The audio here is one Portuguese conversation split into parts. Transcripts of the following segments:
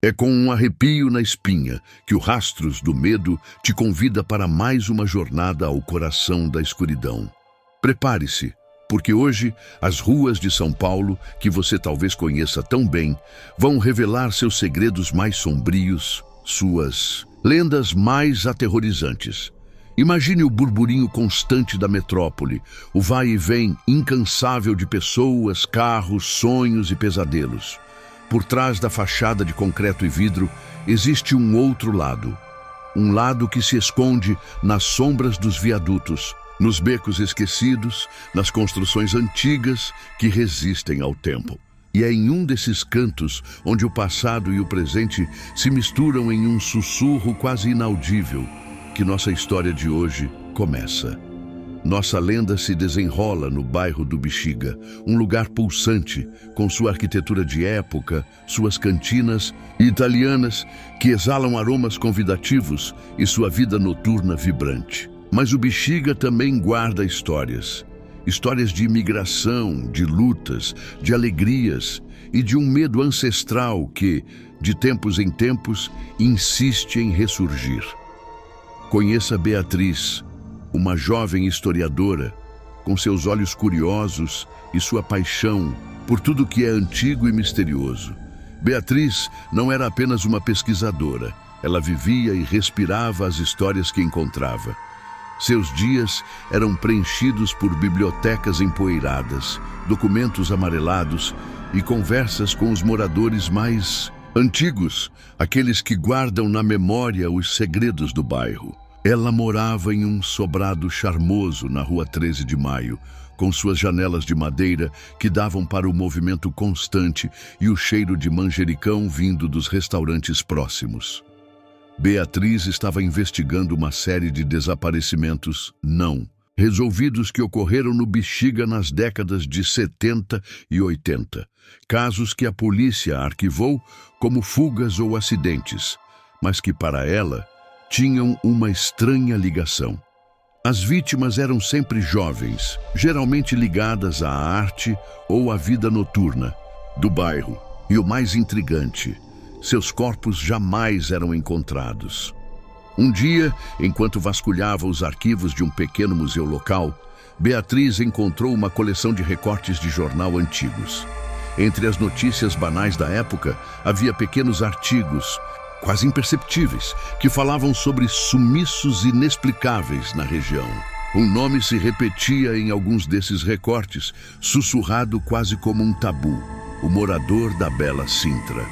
É com um arrepio na espinha que o Rastros do Medo te convida para mais uma jornada ao coração da escuridão. Prepare-se, porque hoje as ruas de São Paulo, que você talvez conheça tão bem, vão revelar seus segredos mais sombrios, suas lendas mais aterrorizantes. Imagine o burburinho constante da metrópole, o vai e vem incansável de pessoas, carros, sonhos e pesadelos. Por trás da fachada de concreto e vidro, existe um outro lado. Um lado que se esconde nas sombras dos viadutos, nos becos esquecidos, nas construções antigas que resistem ao tempo. E é em um desses cantos onde o passado e o presente se misturam em um sussurro quase inaudível que nossa história de hoje começa. Nossa lenda se desenrola no bairro do Bexiga, um lugar pulsante, com sua arquitetura de época, suas cantinas italianas que exalam aromas convidativos e sua vida noturna vibrante. Mas o Bexiga também guarda histórias. Histórias de imigração, de lutas, de alegrias e de um medo ancestral que, de tempos em tempos, insiste em ressurgir. Conheça Beatriz, uma jovem historiadora, com seus olhos curiosos e sua paixão por tudo que é antigo e misterioso. Beatriz não era apenas uma pesquisadora, ela vivia e respirava as histórias que encontrava. Seus dias eram preenchidos por bibliotecas empoeiradas, documentos amarelados e conversas com os moradores mais antigos, aqueles que guardam na memória os segredos do bairro. Ela morava em um sobrado charmoso na Rua 13 de Maio, com suas janelas de madeira que davam para o movimento constante e o cheiro de manjericão vindo dos restaurantes próximos. Beatriz estava investigando uma série de desaparecimentos não resolvidos que ocorreram no Bexiga nas décadas de 70 e 80. Casos que a polícia arquivou como fugas ou acidentes, mas que para ela tinham uma estranha ligação. As vítimas eram sempre jovens, geralmente ligadas à arte ou à vida noturna do bairro. E o mais intrigante, seus corpos jamais eram encontrados. Um dia, enquanto vasculhava os arquivos de um pequeno museu local, Beatriz encontrou uma coleção de recortes de jornal antigos. Entre as notícias banais da época, havia pequenos artigos quase imperceptíveis, que falavam sobre sumiços inexplicáveis na região. Um nome se repetia em alguns desses recortes, sussurrado quase como um tabu: o morador da Bela Sintra.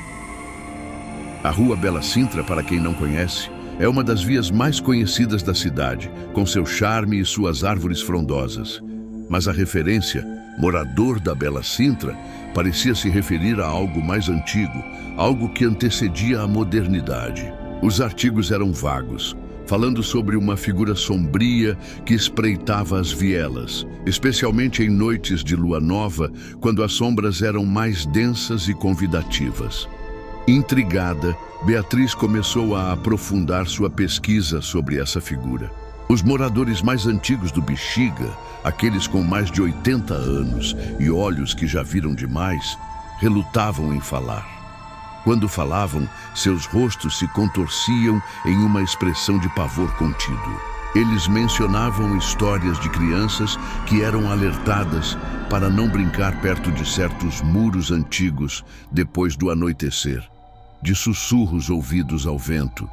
A Rua Bela Sintra, para quem não conhece, é uma das vias mais conhecidas da cidade, com seu charme e suas árvores frondosas. Mas a referência, morador da Bela Sintra, parecia se referir a algo mais antigo, algo que antecedia a modernidade. Os artigos eram vagos, falando sobre uma figura sombria que espreitava as vielas, especialmente em noites de lua nova, quando as sombras eram mais densas e convidativas. Intrigada, Beatriz começou a aprofundar sua pesquisa sobre essa figura. Os moradores mais antigos do Bexiga, aqueles com mais de 80 anos e olhos que já viram demais, relutavam em falar. Quando falavam, seus rostos se contorciam em uma expressão de pavor contido. Eles mencionavam histórias de crianças que eram alertadas para não brincar perto de certos muros antigos depois do anoitecer, de sussurros ouvidos ao vento,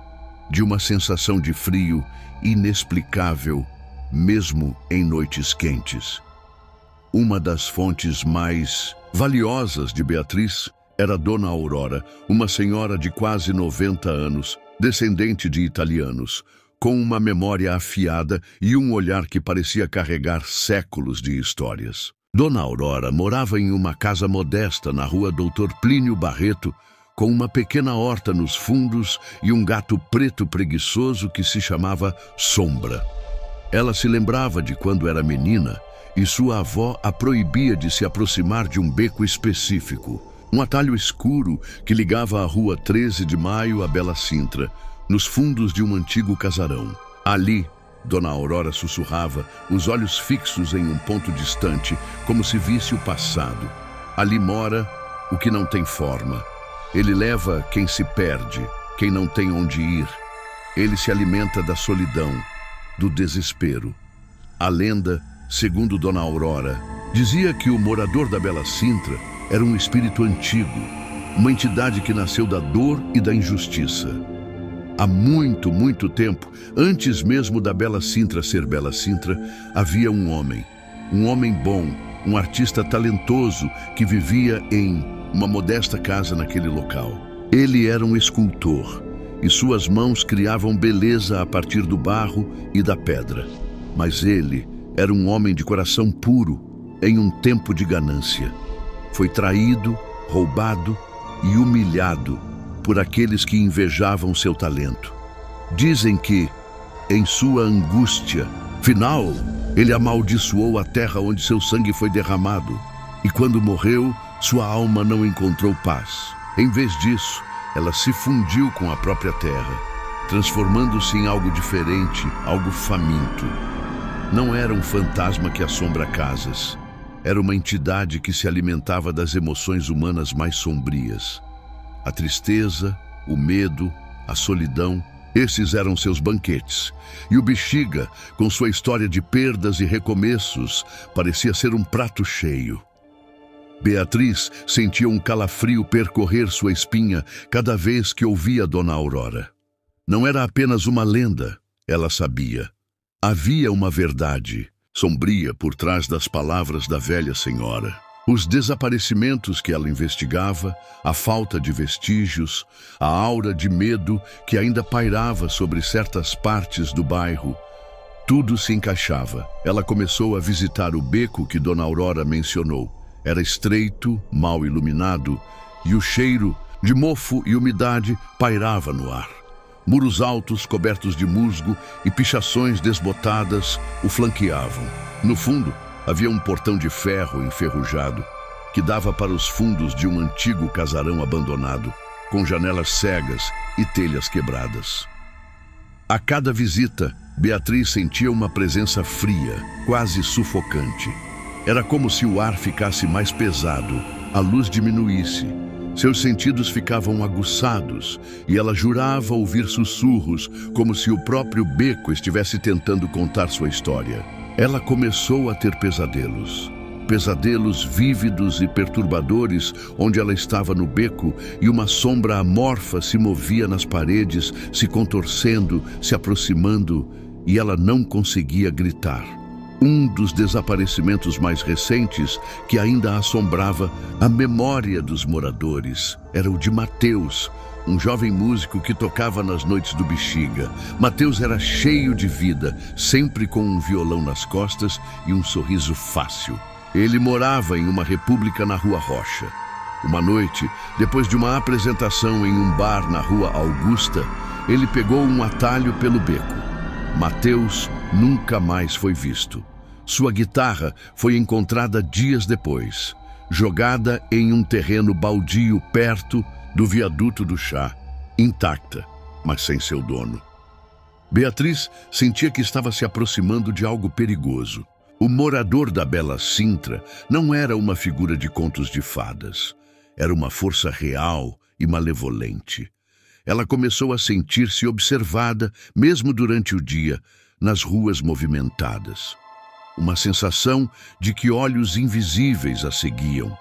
de uma sensação de frio inexplicável, mesmo em noites quentes. Uma das fontes mais valiosas de Beatriz era Dona Aurora, uma senhora de quase 90 anos, descendente de italianos, com uma memória afiada e um olhar que parecia carregar séculos de histórias. Dona Aurora morava em uma casa modesta na Rua Doutor Plínio Barreto, com uma pequena horta nos fundos e um gato preto preguiçoso que se chamava Sombra. Ela se lembrava de quando era menina e sua avó a proibia de se aproximar de um beco específico, um atalho escuro que ligava a Rua 13 de Maio à Bela Sintra, nos fundos de um antigo casarão. Ali, Dona Aurora sussurrava, os olhos fixos em um ponto distante, como se visse o passado. Ali mora o que não tem forma, Ele leva quem se perde, quem não tem onde ir. Ele se alimenta da solidão, do desespero. A lenda, segundo Dona Aurora, dizia que o morador da Bela Sintra era um espírito antigo, uma entidade que nasceu da dor e da injustiça. Há muito, muito tempo, antes mesmo da Bela Sintra ser Bela Sintra, havia um homem bom, um artista talentoso que vivia em uma modesta casa naquele local. Ele era um escultor e suas mãos criavam beleza a partir do barro e da pedra. Mas ele era um homem de coração puro em um tempo de ganância. Foi traído, roubado e humilhado por aqueles que invejavam seu talento. Dizem que, em sua angústia final, ele amaldiçoou a terra onde seu sangue foi derramado. E quando morreu, sua alma não encontrou paz. Em vez disso, ela se fundiu com a própria terra, transformando-se em algo diferente, algo faminto. Não era um fantasma que assombra casas. Era uma entidade que se alimentava das emoções humanas mais sombrias. A tristeza, o medo, a solidão, esses eram seus banquetes. E o Bexiga, com sua história de perdas e recomeços, parecia ser um prato cheio. Beatriz sentia um calafrio percorrer sua espinha cada vez que ouvia Dona Aurora. Não era apenas uma lenda, ela sabia. Havia uma verdade sombria por trás das palavras da velha senhora. Os desaparecimentos que ela investigava, a falta de vestígios, a aura de medo que ainda pairava sobre certas partes do bairro, tudo se encaixava. Ela começou a visitar o beco que Dona Aurora mencionou. Era estreito, mal iluminado, e o cheiro de mofo e umidade pairava no ar. Muros altos cobertos de musgo e pichações desbotadas o flanqueavam. No fundo, havia um portão de ferro enferrujado que dava para os fundos de um antigo casarão abandonado, com janelas cegas e telhas quebradas. A cada visita, Beatriz sentia uma presença fria, quase sufocante. Era como se o ar ficasse mais pesado, a luz diminuísse. Seus sentidos ficavam aguçados e ela jurava ouvir sussurros, como se o próprio beco estivesse tentando contar sua história. Ela começou a ter pesadelos. Pesadelos vívidos e perturbadores, onde ela estava no beco e uma sombra amorfa se movia nas paredes, se contorcendo, se aproximando, e ela não conseguia gritar. Um dos desaparecimentos mais recentes que ainda assombrava a memória dos moradores era o de Mateus, um jovem músico que tocava nas noites do Bexiga. Mateus era cheio de vida, sempre com um violão nas costas e um sorriso fácil. Ele morava em uma república na Rua Rocha. Uma noite, depois de uma apresentação em um bar na Rua Augusta, ele pegou um atalho pelo beco. Mateus nunca mais foi visto. Sua guitarra foi encontrada dias depois, jogada em um terreno baldio perto do viaduto do chá, intacta, mas sem seu dono. Beatriz sentia que estava se aproximando de algo perigoso. O morador da Bela Sintra não era uma figura de contos de fadas. Era uma força real e malevolente. Ela começou a sentir-se observada, mesmo durante o dia, nas ruas movimentadas. Uma sensação de que olhos invisíveis a seguiam,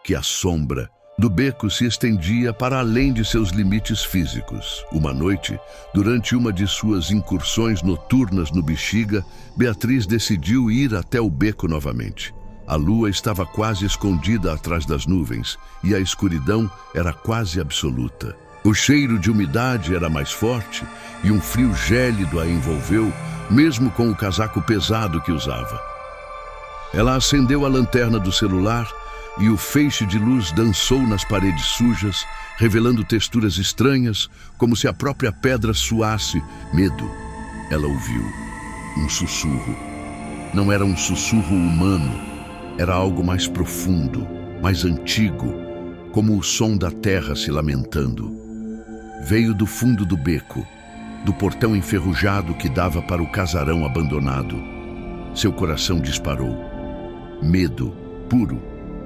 que a sombra do beco se estendia para além de seus limites físicos. Uma noite, durante uma de suas incursões noturnas no Bexiga, Beatriz decidiu ir até o beco novamente. A lua estava quase escondida atrás das nuvens e a escuridão era quase absoluta. O cheiro de umidade era mais forte e um frio gélido a envolveu, mesmo com o casaco pesado que usava. Ela acendeu a lanterna do celular e o feixe de luz dançou nas paredes sujas, revelando texturas estranhas, como se a própria pedra suasse. Medo. Ela ouviu um sussurro. Não era um sussurro humano, era algo mais profundo, mais antigo, como o som da terra se lamentando. Veio do fundo do beco, do portão enferrujado que dava para o casarão abandonado. Seu coração disparou. Medo, puro,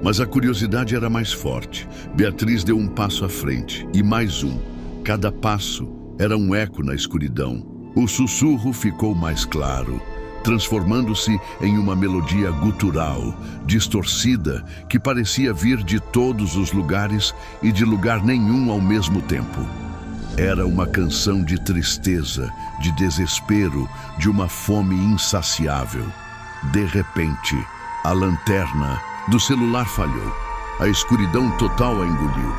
Mas a curiosidade era mais forte. Beatriz deu um passo à frente, e mais um. Cada passo era um eco na escuridão. O sussurro ficou mais claro, transformando-se em uma melodia gutural, distorcida, que parecia vir de todos os lugares e de lugar nenhum ao mesmo tempo. Era uma canção de tristeza, de desespero, de uma fome insaciável. De repente, a lanterna do celular falhou. A escuridão total a engoliu.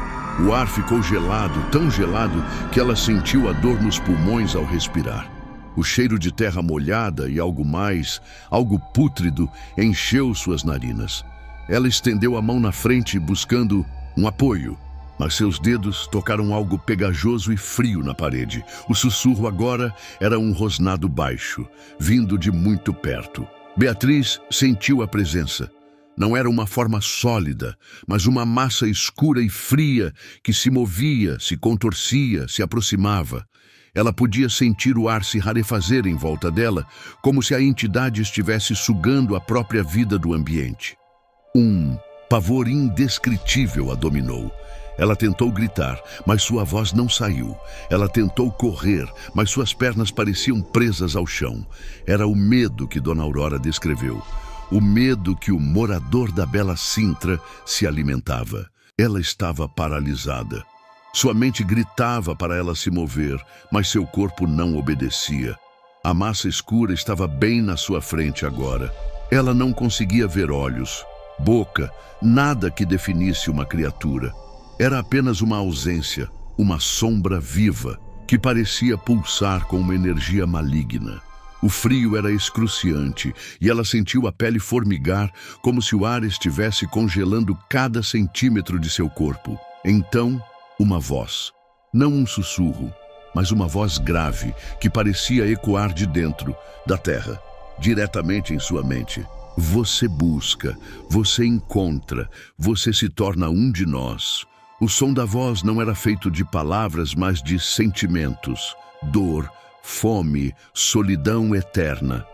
O ar ficou gelado, tão gelado, que ela sentiu a dor nos pulmões ao respirar. O cheiro de terra molhada e algo mais, algo pútrido, encheu suas narinas. Ela estendeu a mão na frente, buscando um apoio, mas seus dedos tocaram algo pegajoso e frio na parede. O sussurro agora era um rosnado baixo, vindo de muito perto. Beatriz sentiu a presença. Não era uma forma sólida, mas uma massa escura e fria que se movia, se contorcia, se aproximava. Ela podia sentir o ar se rarefazer em volta dela, como se a entidade estivesse sugando a própria vida do ambiente. Um pavor indescritível a dominou. Ela tentou gritar, mas sua voz não saiu. Ela tentou correr, mas suas pernas pareciam presas ao chão. Era o medo que Dona Aurora descreveu. O medo que o morador da Bela Sintra se alimentava. Ela estava paralisada. Sua mente gritava para ela se mover, mas seu corpo não obedecia. A massa escura estava bem na sua frente agora. Ela não conseguia ver olhos, boca, nada que definisse uma criatura. Era apenas uma ausência, uma sombra viva, que parecia pulsar com uma energia maligna. O frio era excruciante e ela sentiu a pele formigar, como se o ar estivesse congelando cada centímetro de seu corpo. Então, uma voz. Não um sussurro, mas uma voz grave que parecia ecoar de dentro, da terra, diretamente em sua mente. Você busca, você encontra, você se torna um de nós. O som da voz não era feito de palavras, mas de sentimentos, dor, fome, solidão eterna.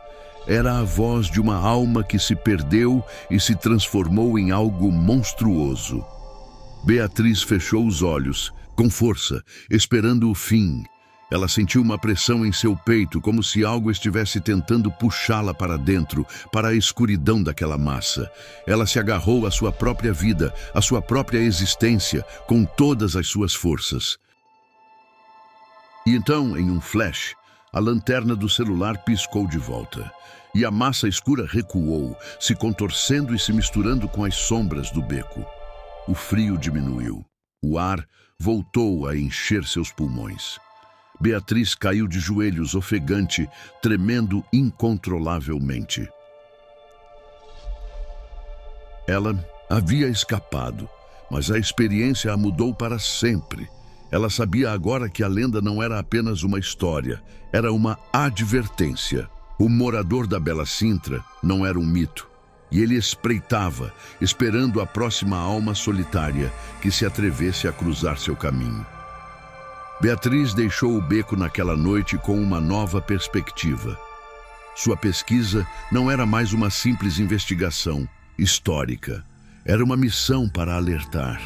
Era a voz de uma alma que se perdeu e se transformou em algo monstruoso. Beatriz fechou os olhos, com força, esperando o fim. Ela sentiu uma pressão em seu peito, como se algo estivesse tentando puxá-la para dentro, para a escuridão daquela massa. Ela se agarrou à sua própria vida, à sua própria existência, com todas as suas forças. E então, em um flash, a lanterna do celular piscou de volta. E a massa escura recuou, se contorcendo e se misturando com as sombras do beco. O frio diminuiu. O ar voltou a encher seus pulmões. Beatriz caiu de joelhos, ofegante, tremendo incontrolavelmente. Ela havia escapado, mas a experiência a mudou para sempre. Ela sabia agora que a lenda não era apenas uma história, era uma advertência. O morador da Bela Sintra não era um mito. E ele espreitava, esperando a próxima alma solitária que se atrevesse a cruzar seu caminho. Beatriz deixou o beco naquela noite com uma nova perspectiva. Sua pesquisa não era mais uma simples investigação histórica. Era uma missão para alertar,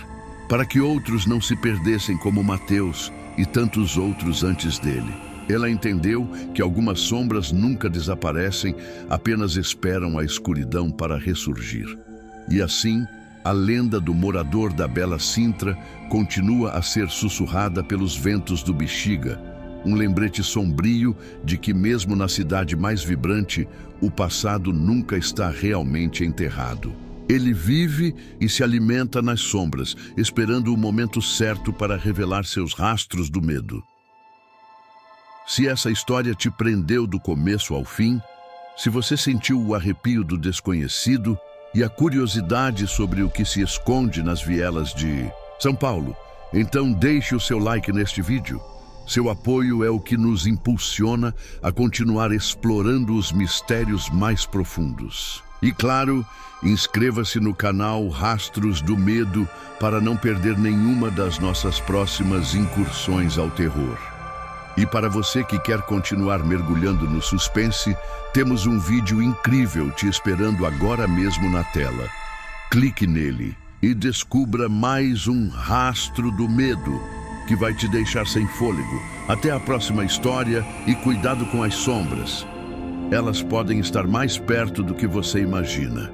para que outros não se perdessem como Mateus e tantos outros antes dele. Ela entendeu que algumas sombras nunca desaparecem, apenas esperam a escuridão para ressurgir. E assim, a lenda do morador da Bela Sintra continua a ser sussurrada pelos ventos do Bexiga, um lembrete sombrio de que mesmo na cidade mais vibrante, o passado nunca está realmente enterrado. Ele vive e se alimenta nas sombras, esperando o momento certo para revelar seus rastros do medo. Se essa história te prendeu do começo ao fim, se você sentiu o arrepio do desconhecido e a curiosidade sobre o que se esconde nas vielas de São Paulo, então deixe o seu like neste vídeo. Seu apoio é o que nos impulsiona a continuar explorando os mistérios mais profundos. E claro, inscreva-se no canal Rastros do Medo para não perder nenhuma das nossas próximas incursões ao terror. E para você que quer continuar mergulhando no suspense, temos um vídeo incrível te esperando agora mesmo na tela. Clique nele e descubra mais um rastro do medo que vai te deixar sem fôlego. Até a próxima história e cuidado com as sombras. Elas podem estar mais perto do que você imagina.